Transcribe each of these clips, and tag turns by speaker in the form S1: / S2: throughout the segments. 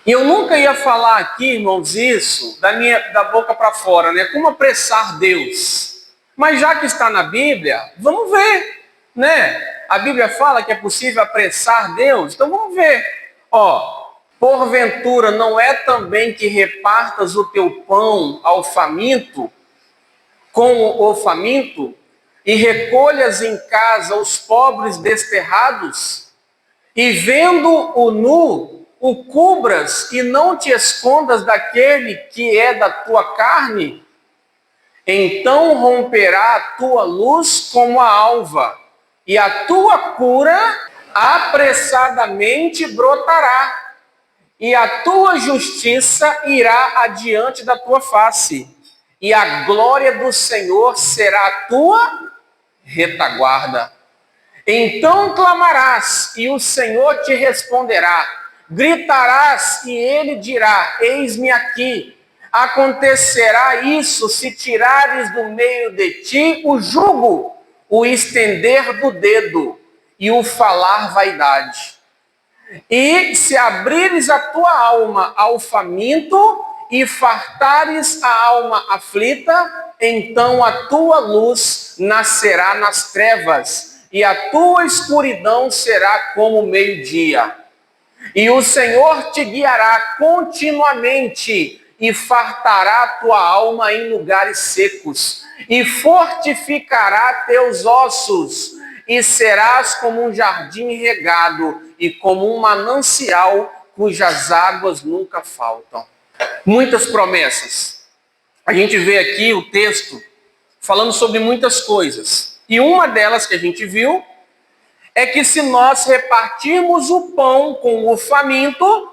S1: E eu nunca ia falar aqui, irmãos, isso da boca para fora, né? Como apressar Deus. Mas já que está na Bíblia, vamos ver, né? A Bíblia fala que é possível apressar Deus, então vamos ver. Ó, porventura não é também que repartas o teu pão ao faminto, com o faminto, e recolhas em casa os pobres desterrados, e vendo o nu, o cubras e não te escondas daquele que é da tua carne? Então romperá a tua luz como a alva, e a tua cura apressadamente brotará, e a tua justiça irá adiante da tua face, e a glória do Senhor será a tua retaguarda. Então clamarás, e o Senhor te responderá. Gritarás, e ele dirá: eis-me aqui. Acontecerá isso se tirares do meio de ti o jugo, o estender do dedo e o falar vaidade. E se abrires a tua alma ao faminto e fartares a alma aflita, então a tua luz nascerá nas trevas, e a tua escuridão será como o meio-dia. E o Senhor te guiará continuamente, e fartará a tua alma em lugares secos, e fortificará teus ossos, e serás como um jardim regado, e como um manancial cujas águas nunca faltam. Muitas promessas. A gente vê aqui o texto falando sobre muitas coisas. E uma delas que a gente viu é que se nós repartirmos o pão com o faminto,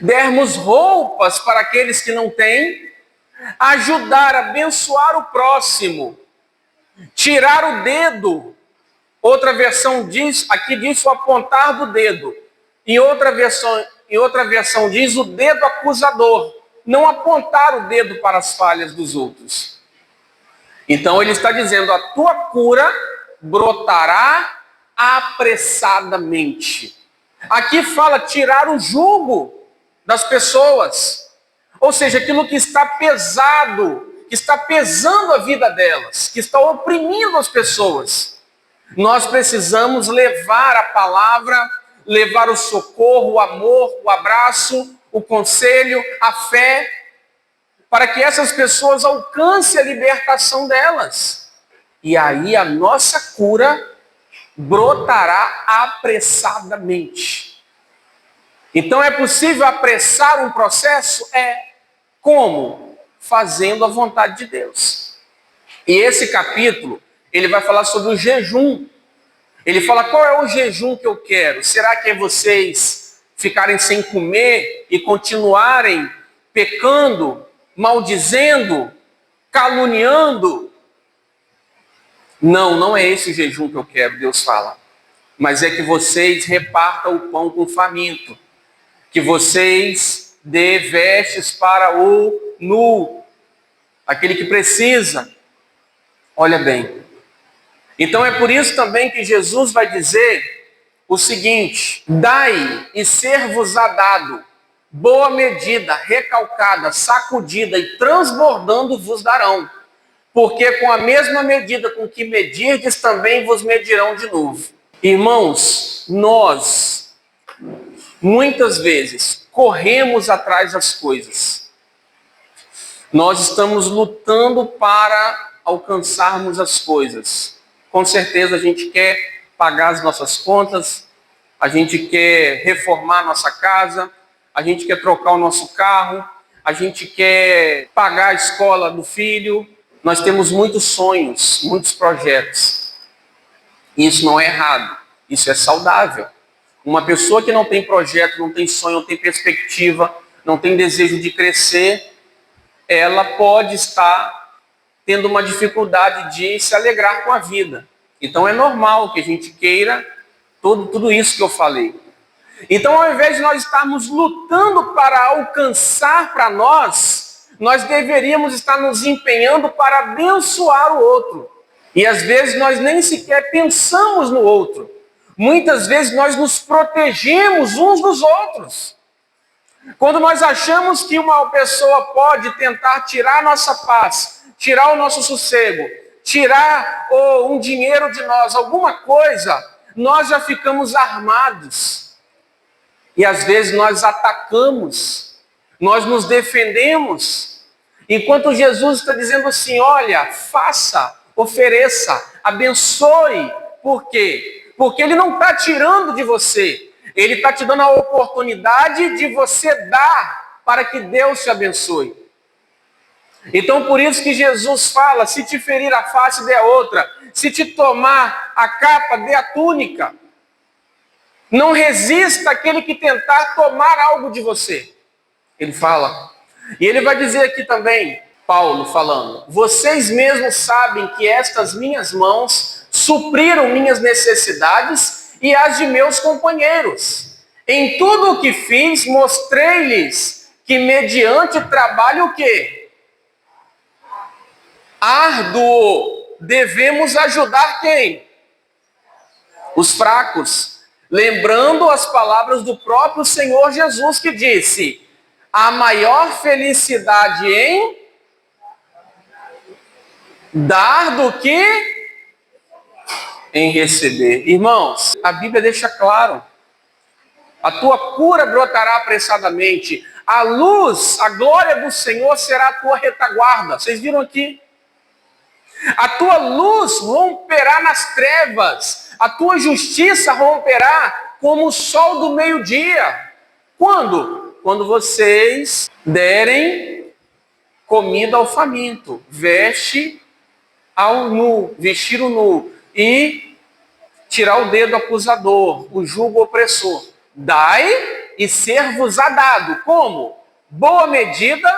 S1: dermos roupas para aqueles que não têm, ajudar a abençoar o próximo, tirar o dedo. Outra versão diz, aqui diz o apontar do dedo. Em outra versão diz o dedo acusador. Não apontar o dedo para as falhas dos outros. Então ele está dizendo, a tua cura brotará apressadamente. Aqui fala tirar o jugo das pessoas. Ou seja, aquilo que está pesado, que está pesando a vida delas, que está oprimindo as pessoas. Nós precisamos levar a palavra, levar o socorro, o amor, o abraço, o conselho, a fé, para que essas pessoas alcancem a libertação delas. E aí a nossa cura brotará apressadamente. Então é possível apressar um processo? É. Como? Fazendo a vontade de Deus. E esse capítulo, ele vai falar sobre o jejum. Ele fala, qual é o jejum que eu quero? Será que é vocês ficarem sem comer e continuarem pecando, maldizendo, caluniando? Não, não é esse o jejum que eu quero, Deus fala. Mas é que vocês repartam o pão com o faminto. Que vocês dê vestes para o nu, aquele que precisa. Olha bem. Então é por isso também que Jesus vai dizer o seguinte: dai e ser-vos-á dado, boa medida, recalcada, sacudida e transbordando vos darão. Porque com a mesma medida com que medirdes, também vos medirão de novo. Irmãos, nós, muitas vezes, corremos atrás das coisas. Nós estamos lutando para alcançarmos as coisas. Com certeza a gente quer pagar as nossas contas, a gente quer reformar nossa casa, a gente quer trocar o nosso carro, a gente quer pagar a escola do filho. Nós temos muitos sonhos, muitos projetos. Isso não é errado, isso é saudável. Uma pessoa que não tem projeto, não tem sonho, não tem perspectiva, não tem desejo de crescer, ela pode estar tendo uma dificuldade de se alegrar com a vida. Então é normal que a gente queira tudo isso que eu falei. Então, ao invés de nós estarmos lutando para alcançar para nós deveríamos estar nos empenhando para abençoar o outro. E às vezes nós nem sequer pensamos no outro. Muitas vezes nós nos protegemos uns dos outros. Quando nós achamos que uma pessoa pode tentar tirar a nossa paz, tirar o nosso sossego, tirar um dinheiro de nós, alguma coisa, nós já ficamos armados. E às vezes nós atacamos, nós nos defendemos. Enquanto Jesus está dizendo assim, olha, faça, ofereça, abençoe. Por quê? Porque Ele não está tirando de você. Ele está te dando a oportunidade de você dar para que Deus te abençoe. Então por isso que Jesus fala, se te ferir a face, dê a outra. Se te tomar a capa, dê a túnica. Não resista àquele que tentar tomar algo de você. Ele fala. E ele vai dizer aqui também, Paulo falando, vocês mesmos sabem que estas minhas mãos supriram minhas necessidades e as de meus companheiros. Em tudo o que fiz, mostrei-lhes que mediante trabalho o quê? Árduo, devemos ajudar quem? Os fracos. Lembrando as palavras do próprio Senhor Jesus que disse, a maior felicidade em dar do que em receber. Irmãos, a Bíblia deixa claro, a tua cura brotará apressadamente, a luz, a glória do Senhor será a tua retaguarda. Vocês viram aqui? A tua luz romperá nas trevas, a tua justiça romperá como o sol do meio-dia. Quando? Quando vocês derem comida ao faminto, vestir o nu e tirar o dedo acusador, o jugo opressor. Dai e ser-vos-á dado. Como? Boa medida,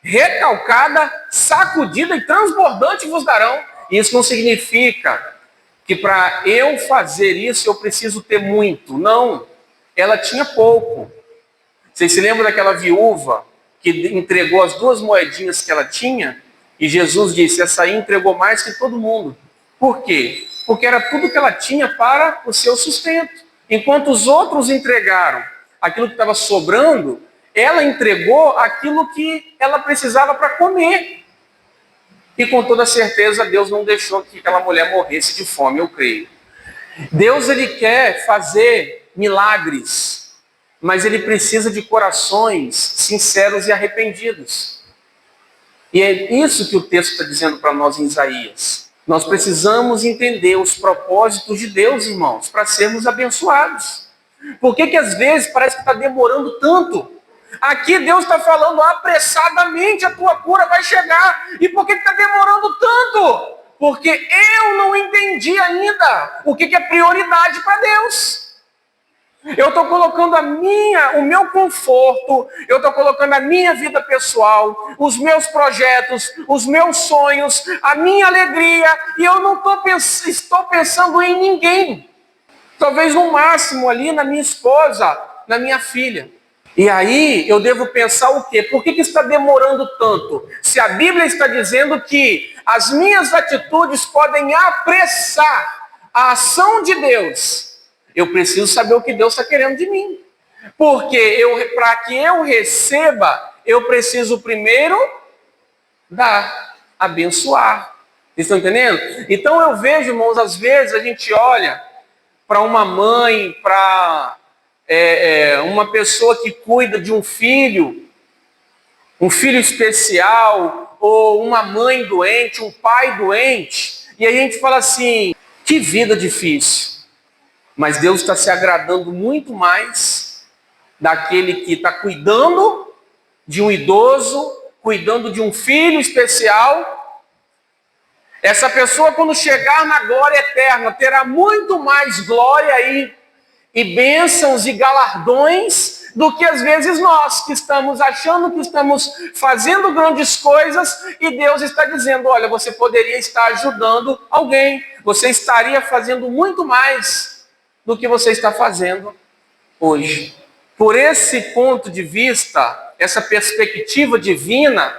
S1: recalcada, sacudida e transbordante vos darão. Isso não significa que para eu fazer isso eu preciso ter muito. Não, ela tinha pouco. Vocês se lembram daquela viúva que entregou as 2 moedinhas que ela tinha? E Jesus disse, essa aí entregou mais que todo mundo. Por quê? Porque era tudo que ela tinha para o seu sustento. Enquanto os outros entregaram aquilo que estava sobrando, ela entregou aquilo que ela precisava para comer. E com toda certeza Deus não deixou que aquela mulher morresse de fome, eu creio. Deus, Ele quer fazer milagres, mas Ele precisa de corações sinceros e arrependidos. E é isso que o texto está dizendo para nós em Isaías. Nós precisamos entender os propósitos de Deus, irmãos, para sermos abençoados. Por que às vezes parece que está demorando tanto? Aqui Deus está falando apressadamente, a tua cura vai chegar. E por que está demorando tanto? Porque eu não entendi ainda o que é prioridade para Deus. Eu estou colocando o meu conforto, eu estou colocando a minha vida pessoal, os meus projetos, os meus sonhos, a minha alegria, e eu não estou pensando em ninguém. Talvez no máximo ali na minha esposa, na minha filha. E aí eu devo pensar o quê? Por que está demorando tanto? Se a Bíblia está dizendo que as minhas atitudes podem apressar a ação de Deus, eu preciso saber o que Deus está querendo de mim. Porque para que eu receba, eu preciso primeiro dar, abençoar. Vocês estão entendendo? Então eu vejo, irmãos, às vezes a gente olha para uma mãe, para uma pessoa que cuida de um filho especial, ou uma mãe doente, um pai doente, e a gente fala assim, que vida difícil. Mas Deus está se agradando muito mais daquele que está cuidando de um idoso, cuidando de um filho especial. Essa pessoa, quando chegar na glória eterna, terá muito mais glória e bênçãos e galardões do que às vezes nós, que estamos achando que estamos fazendo grandes coisas e Deus está dizendo, olha, você poderia estar ajudando alguém, você estaria fazendo muito mais do que você está fazendo hoje. Por esse ponto de vista, essa perspectiva divina,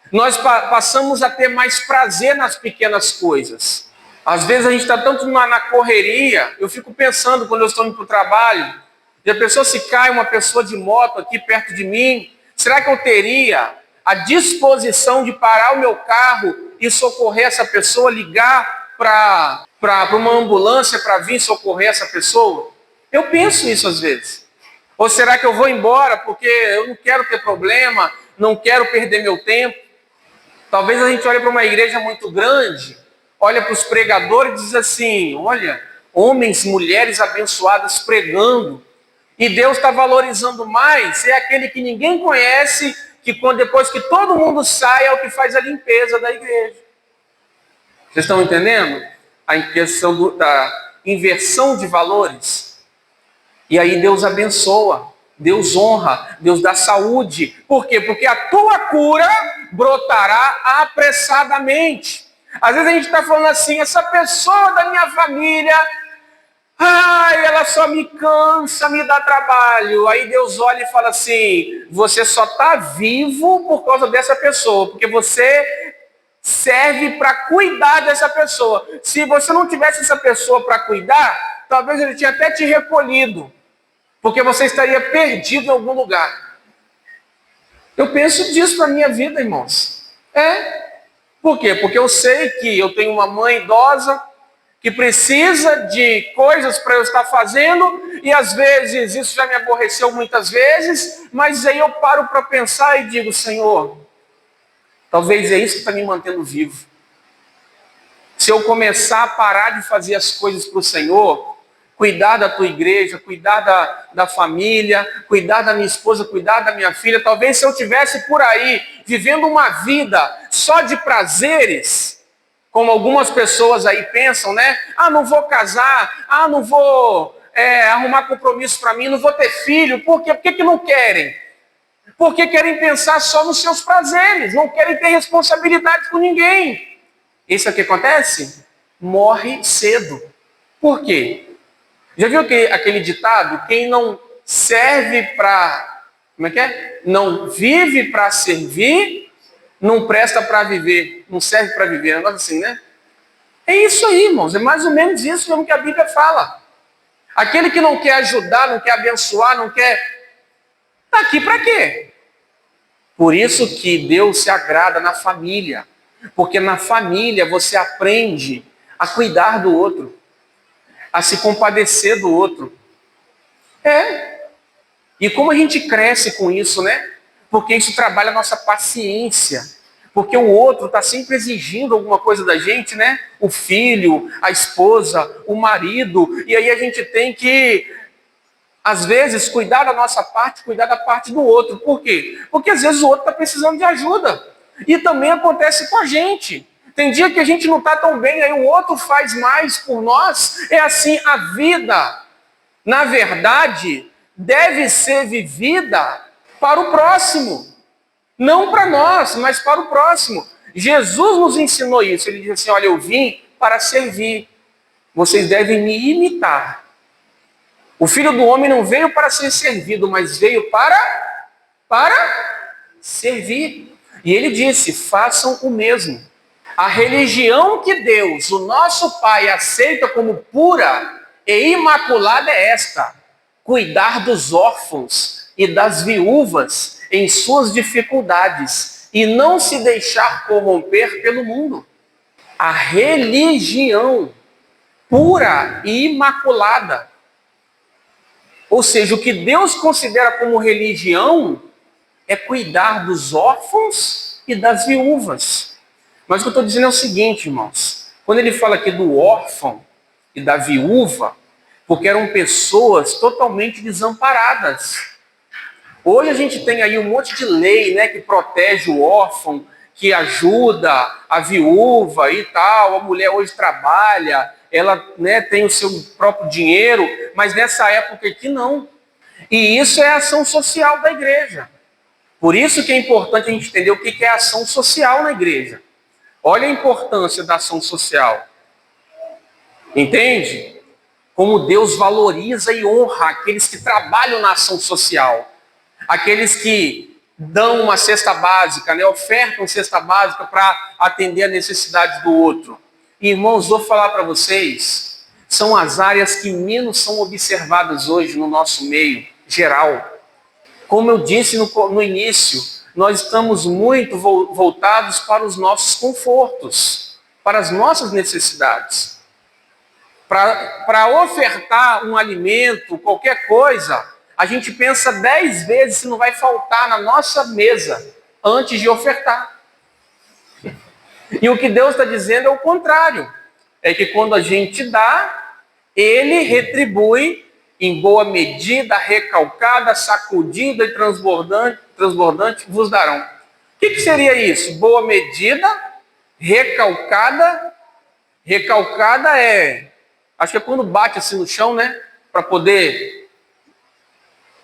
S1: nós passamos a ter mais prazer nas pequenas coisas. Às vezes a gente está tanto na correria, eu fico pensando quando eu estou indo para o trabalho, Já pensou se cai uma pessoa de moto aqui perto de mim? Será que eu teria a disposição de parar o meu carro e socorrer essa pessoa, ligar para uma ambulância para vir socorrer essa pessoa? Eu penso isso às vezes. Ou será que eu vou embora porque eu não quero ter problema, não quero perder meu tempo? Talvez a gente olhe para uma igreja muito grande, olha para os pregadores e diz assim, olha, homens, mulheres abençoadas pregando, e Deus está valorizando mais, é aquele que ninguém conhece, que depois que todo mundo sai, é o que faz a limpeza da igreja. Vocês estão entendendo? A questão da inversão de valores. E aí Deus abençoa, Deus honra, Deus dá saúde. Por quê? Porque a tua cura brotará apressadamente. Às vezes a gente está falando assim, essa pessoa da minha família, ai, ela só me cansa, me dá trabalho. Aí Deus olha e fala assim, você só está vivo por causa dessa pessoa, porque você serve para cuidar dessa pessoa. Se você não tivesse essa pessoa para cuidar, talvez ele tinha até te recolhido, porque você estaria perdido em algum lugar. Eu penso disso na minha vida, irmãos. Por quê? Porque eu sei que eu tenho uma mãe idosa, que precisa de coisas para eu estar fazendo, e às vezes isso já me aborreceu muitas vezes, mas aí eu paro para pensar e digo, Senhor, talvez é isso que está me mantendo vivo. Se eu começar a parar de fazer as coisas para o Senhor, cuidar da tua igreja, cuidar da família, cuidar da minha esposa, cuidar da minha filha, talvez se eu estivesse por aí, vivendo uma vida só de prazeres, como algumas pessoas aí pensam, né? Ah, não vou casar, não vou arrumar compromisso para mim, não vou ter filho. Por quê? Por que não querem? Porque querem pensar só nos seus prazeres, não querem ter responsabilidade com ninguém. Isso é o que acontece? Morre cedo. Por quê? Já viu aquele ditado? Quem não serve para... Como é que é? Não vive para servir, não presta para viver. Não serve para viver. É um negócio assim, né? É isso aí, irmãos. É mais ou menos isso mesmo que a Bíblia fala. Aquele que não quer ajudar, não quer abençoar, não quer... Está aqui para quê? Por isso que Deus se agrada na família. Porque na família você aprende a cuidar do outro, a se compadecer do outro. E como a gente cresce com isso, né? Porque isso trabalha a nossa paciência. Porque o outro está sempre exigindo alguma coisa da gente, né? O filho, a esposa, o marido. E aí a gente tem que, às vezes, cuidar da nossa parte, cuidar da parte do outro. Por quê? Porque às vezes o outro está precisando de ajuda. E também acontece com a gente. Tem dia que a gente não está tão bem, aí o outro faz mais por nós. É assim a vida. Na verdade, deve ser vivida para o próximo. Não para nós, mas para o próximo. Jesus nos ensinou isso. Ele disse assim, olha, eu vim para servir. Vocês devem me imitar. O Filho do Homem não veio para ser servido, mas veio para servir. E ele disse, façam o mesmo. A religião que Deus, o nosso Pai, aceita como pura e imaculada é esta: cuidar dos órfãos e das viúvas em suas dificuldades e não se deixar corromper pelo mundo. A religião pura e imaculada. Ou seja, o que Deus considera como religião é cuidar dos órfãos e das viúvas. Mas o que eu estou dizendo é o seguinte, irmãos. Quando ele fala aqui do órfão e da viúva, porque eram pessoas totalmente desamparadas. Hoje a gente tem aí um monte de lei, né, que protege o órfão, que ajuda a viúva e tal. A mulher hoje trabalha, ela, né, tem o seu próprio dinheiro, mas nessa época aqui não. E isso é a ação social da igreja. Por isso que é importante a gente entender o que é ação social na igreja. Olha a importância da ação social. Entende? Como Deus valoriza e honra aqueles que trabalham na ação social. Aqueles que dão uma cesta básica, né? Ofertam cesta básica para atender a necessidade do outro. E, irmãos, vou falar para vocês, são as áreas que menos são observadas hoje no nosso meio geral. Como eu disse no início, nós estamos muito voltados para os nossos confortos, para as nossas necessidades. Para ofertar um alimento, qualquer coisa, a gente pensa 10 vezes se não vai faltar na nossa mesa antes de ofertar. E o que Deus está dizendo é o contrário. É que quando a gente dá, Ele retribui em boa medida, recalcada, sacudida e transbordante vos darão. O que seria isso? Boa medida, recalcada. Recalcada acho que é quando bate assim no chão, né? Para poder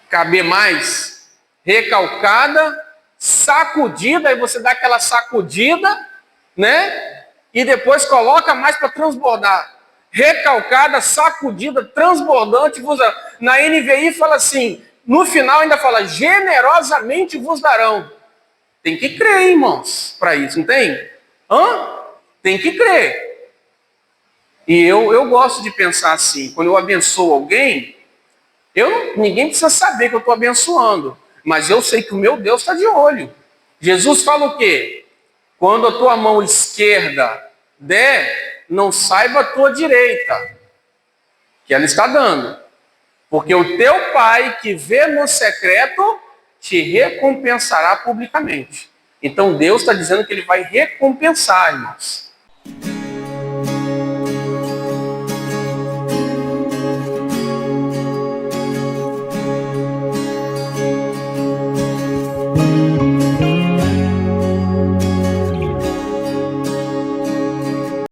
S1: caber mais. Recalcada, sacudida, aí você dá aquela sacudida, né? E depois coloca mais para transbordar. Recalcada, sacudida, transbordante vos darão. Na NVI fala assim, no final ainda fala, generosamente vos darão. Tem que crer, irmãos, para isso, não tem? Tem que crer. E eu gosto de pensar assim, quando eu abençoo alguém, ninguém precisa saber que eu estou abençoando, mas eu sei que o meu Deus está de olho. Jesus fala o quê? Quando a tua mão esquerda der, não saiba a tua direita, que ela está dando. Porque o teu Pai que vê no secreto, te recompensará publicamente. Então Deus está dizendo que Ele vai recompensar, irmãos.